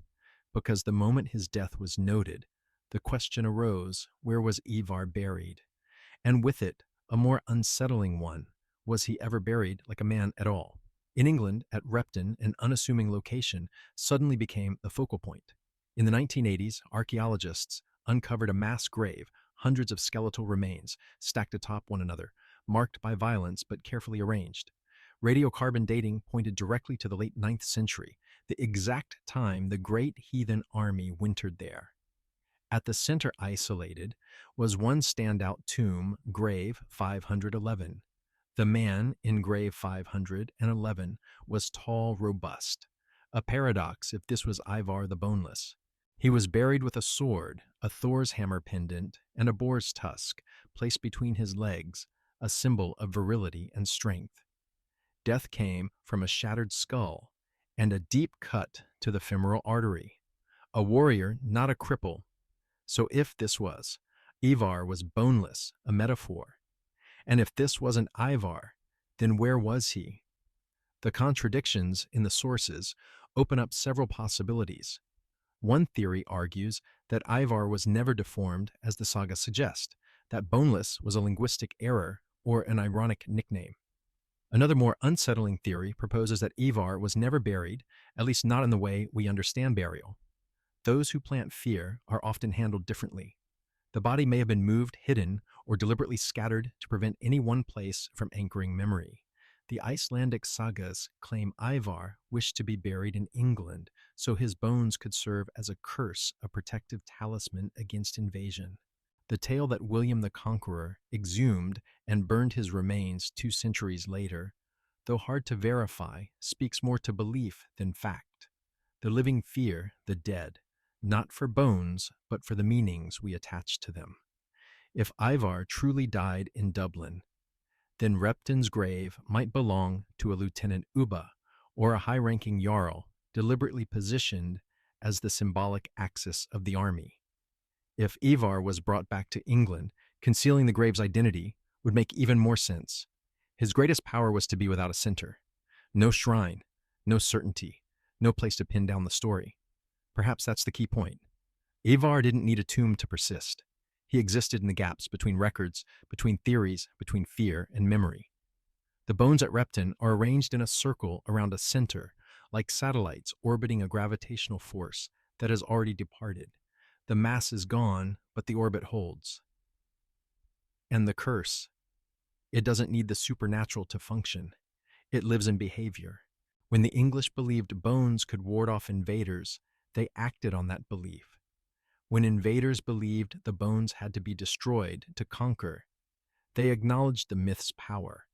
because the moment his death was noted, the question arose, where was Ivar buried? And with it, a more unsettling one: was he ever buried like a man at all. In England, at Repton, an unassuming location suddenly became the focal point. In the 1980s, archaeologists uncovered a mass grave, hundreds of skeletal remains stacked atop one another, marked by violence but carefully arranged. Radiocarbon dating pointed directly to the late 9th century, the exact time the Great Heathen Army wintered there. At the center, isolated, was one standout tomb, grave 511. The man in grave 511 was tall, robust. A paradox if this was Ivar the Boneless. He was buried with a sword, a Thor's hammer pendant, and a boar's tusk placed between his legs, a symbol of virility and strength. Death came from a shattered skull and a deep cut to the femoral artery. A warrior, not a cripple. So if this was, Ivar was boneless, a metaphor. And if this wasn't Ivar, then where was he? The contradictions in the sources open up several possibilities. One theory argues that Ivar was never deformed as the saga suggests, that boneless was a linguistic error or an ironic nickname. Another more unsettling theory proposes that Ivar was never buried, at least not in the way we understand burial. Those who plant fear are often handled differently. The body may have been moved, hidden, or deliberately scattered to prevent any one place from anchoring memory. The Icelandic sagas claim Ivar wished to be buried in England, so his bones could serve as a curse, a protective talisman against invasion. The tale that William the Conqueror exhumed and burned his remains 2 centuries later, though hard to verify, speaks more to belief than fact. The living fear the dead, not for bones, but for the meanings we attach to them. If Ivar truly died in Dublin, then Repton's grave might belong to a Lieutenant Ubba or a high-ranking jarl deliberately positioned as the symbolic axis of the army. If Ivar was brought back to England, concealing the grave's identity would make even more sense. His greatest power was to be without a center. No shrine, no certainty, no place to pin down the story. Perhaps that's the key point. Ivar didn't need a tomb to persist. He existed in the gaps between records, between theories, between fear and memory. The bones at Repton are arranged in a circle around a center, like satellites orbiting a gravitational force that has already departed. The mass is gone, but the orbit holds. And the curse, it doesn't need the supernatural to function. It lives in behavior. When the English believed bones could ward off invaders, they acted on that belief. When invaders believed the bones had to be destroyed to conquer, they acknowledged the myth's power.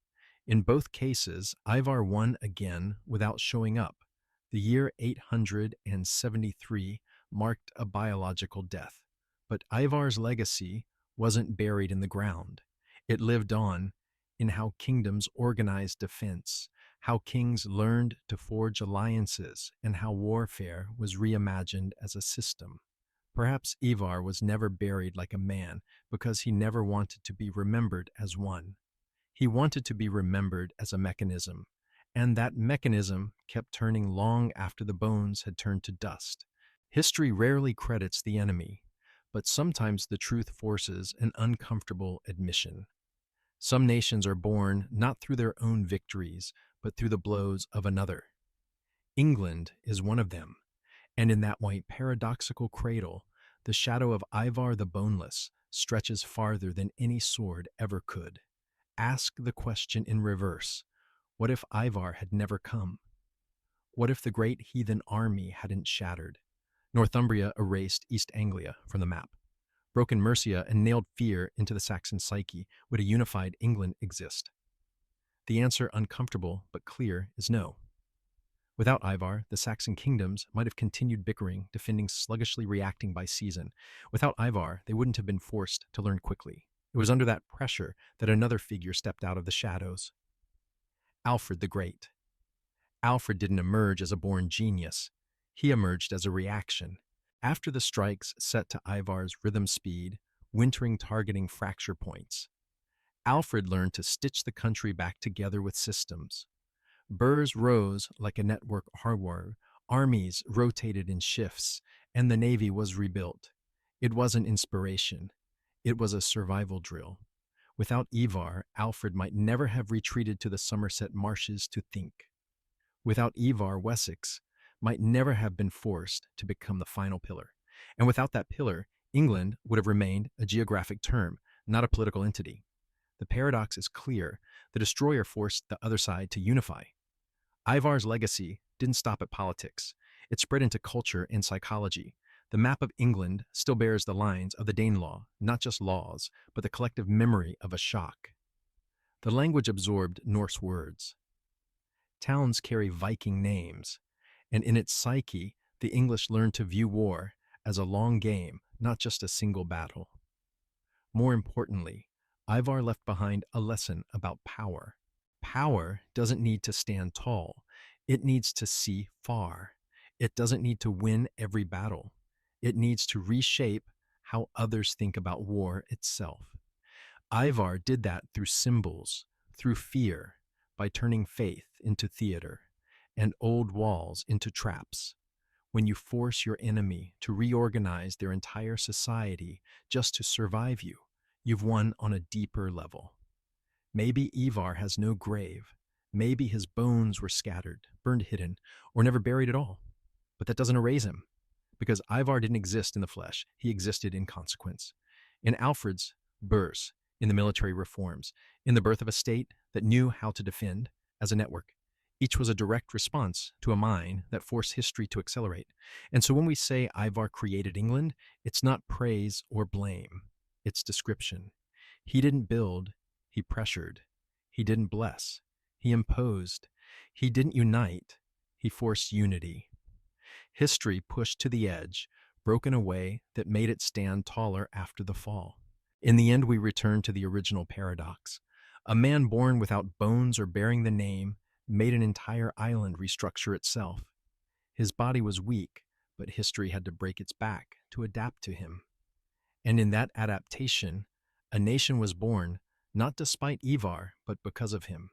In both cases, Ivar won again without showing up. The year 873 marked a biological death, but Ivar's legacy wasn't buried in the ground. It lived on in how kingdoms organized defense, how kings learned to forge alliances, and how warfare was reimagined as a system. Perhaps Ivar was never buried like a man because he never wanted to be remembered as one. He wanted to be remembered as a mechanism, and that mechanism kept turning long after the bones had turned to dust. History rarely credits the enemy, but sometimes the truth forces an uncomfortable admission. Some nations are born not through their own victories, but through the blows of another. England is one of them, and in that white paradoxical cradle, the shadow of Ivar the Boneless stretches farther than any sword ever could. Ask the question in reverse. What if Ivar had never come? What if the Great Heathen Army hadn't shattered? Northumbria erased East Anglia from the map. Broken Mercia and nailed fear into the Saxon psyche. Would a unified England exist? The answer, uncomfortable but clear, is no. Without Ivar, the Saxon kingdoms might have continued bickering, defending sluggishly, reacting by season. Without Ivar, they wouldn't have been forced to learn quickly. It was under that pressure that another figure stepped out of the shadows. Alfred the Great. Alfred didn't emerge as a born genius. He emerged as a reaction. After the strikes set to Ivar's rhythm speed, wintering targeting fracture points, Alfred learned to stitch the country back together with systems. Burrs rose like a network hardware, armies rotated in shifts, and the navy was rebuilt. It wasn't inspiration. It was a survival drill. Without Ivar, Alfred might never have retreated to the Somerset marshes to think. Without Ivar, Wessex might never have been forced to become the final pillar. And without that pillar, England would have remained a geographic term, not a political entity. The paradox is clear. The destroyer forced the other side to unify. Ivar's legacy didn't stop at politics. It spread into culture and psychology. The map of England still bears the lines of the Danelaw, not just laws, but the collective memory of a shock. The language absorbed Norse words. Towns carry Viking names, and in its psyche, the English learned to view war as a long game, not just a single battle. More importantly, Ivar left behind a lesson about power. Power doesn't need to stand tall. It needs to see far. It doesn't need to win every battle. It needs to reshape how others think about war itself. Ivar did that through symbols, through fear, by turning faith into theater and old walls into traps. When you force your enemy to reorganize their entire society just to survive you, you've won on a deeper level. Maybe Ivar has no grave. Maybe his bones were scattered, burned hidden, or never buried at all. But that doesn't erase him, because Ivar didn't exist in the flesh. He existed in consequence. In Alfred's birth, in the military reforms, in the birth of a state that knew how to defend as a network. Each was a direct response to a mind that forced history to accelerate. And so when we say Ivar created England, it's not praise or blame. It's description. He didn't build, he pressured. He didn't bless, he imposed. He didn't unite, he forced unity. History pushed to the edge, broken a way that made it stand taller after the fall. In the end, we return to the original paradox. A man born without bones or bearing the name made an entire island restructure itself. His body was weak, but history had to break its back to adapt to him. And in that adaptation, a nation was born, not despite Ivar, but because of him.